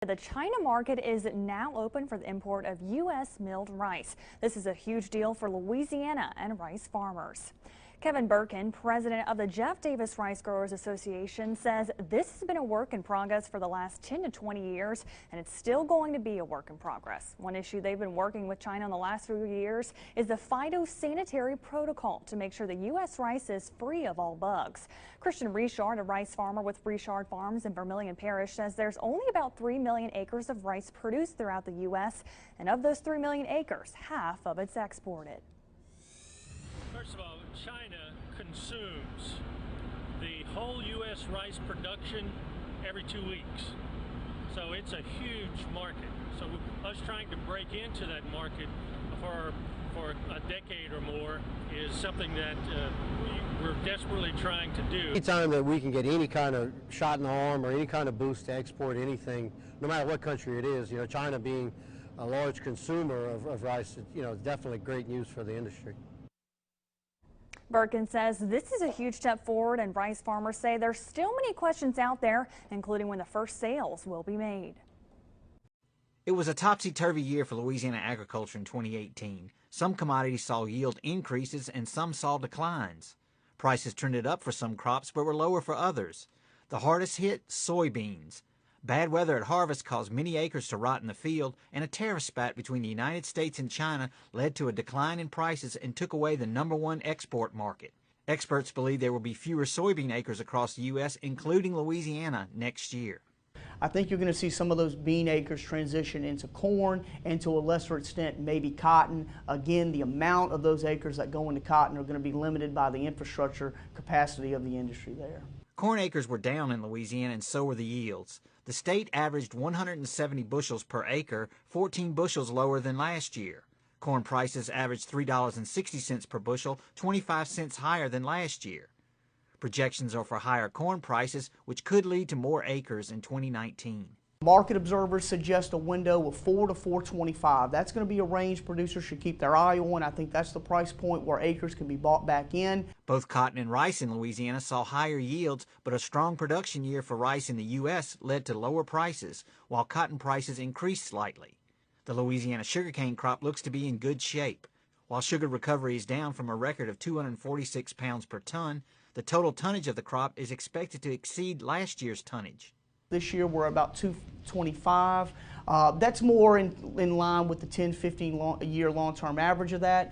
The China market is now open for the import of U.S. milled rice. This is a huge deal for Louisiana and rice farmers. Kevin Birkin, president of the Jeff Davis Rice Growers Association, says this has been a work in progress for the last 10 to 20 years, and it's still going to be a work in progress. One issue they've been working with China in the last few years is the phytosanitary protocol to make sure the U.S. rice is free of all bugs. Christian Richard, a rice farmer with Richard Farms in Vermilion Parish, says there's only about 3 million acres of rice produced throughout the U.S., and of those 3 million acres, half of it's exported. First of all, China consumes the whole U.S. rice production every 2 weeks. So it's a huge market. So us trying to break into that market for a decade or more is something that we're desperately trying to do. Anytime that we can get any kind of shot in the arm or any kind of boost to export anything, no matter what country it is, China being a large consumer of rice, definitely great news for the industry. Birkin says this is a huge step forward, and rice farmers say there's still many questions out there, including when the first sales will be made. It was a topsy-turvy year for Louisiana agriculture in 2018. Some commodities saw yield increases and some saw declines. Prices trended up for some crops but were lower for others. The hardest hit, soybeans. Bad weather at harvest caused many acres to rot in the field, and a tariff spat between the United States and China led to a decline in prices and took away the #1 export market. Experts believe there will be fewer soybean acres across the U.S., including Louisiana, next year. I think you're going to see some of those bean acres transition into corn and to a lesser extent maybe cotton. Again, the amount of those acres that go into cotton are going to be limited by the infrastructure capacity of the industry there. Corn acres were down in Louisiana, and so were the yields. The state averaged 170 bushels per acre, 14 bushels lower than last year. Corn prices averaged $3.60 per bushel, 25 cents higher than last year. Projections are for higher corn prices, which could lead to more acres in 2019. Market observers suggest a window of $4 to $4.25. That's going to be a range producers should keep their eye on. I think that's the price point where acres can be bought back in. Both cotton and rice in Louisiana saw higher yields, but a strong production year for rice in the U.S. led to lower prices, while cotton prices increased slightly. The Louisiana sugarcane crop looks to be in good shape. While sugar recovery is down from a record of 246 pounds per ton, the total tonnage of the crop is expected to exceed last year's tonnage. This year we're about 225. That's more in line with the 10-15 year long-term average of that.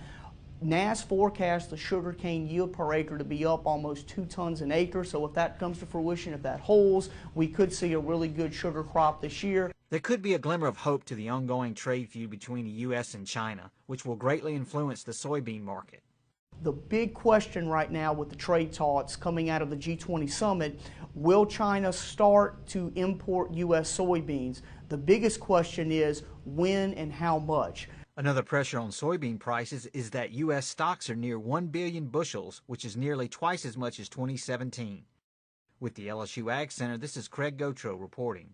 NASS forecasts the sugarcane yield per acre to be up almost 2 tons an acre. So if that comes to fruition, if that holds, we could see a really good sugar crop this year. There could be a glimmer of hope to the ongoing trade feud between the U.S. and China, which will greatly influence the soybean market. The big question right now with the trade talks coming out of the G20 summit, will China start to import U.S. soybeans? The biggest question is when and how much. Another pressure on soybean prices is that U.S. stocks are near 1 billion bushels, which is nearly twice as much as 2017. With the LSU Ag Center, this is Craig Gautreaux reporting.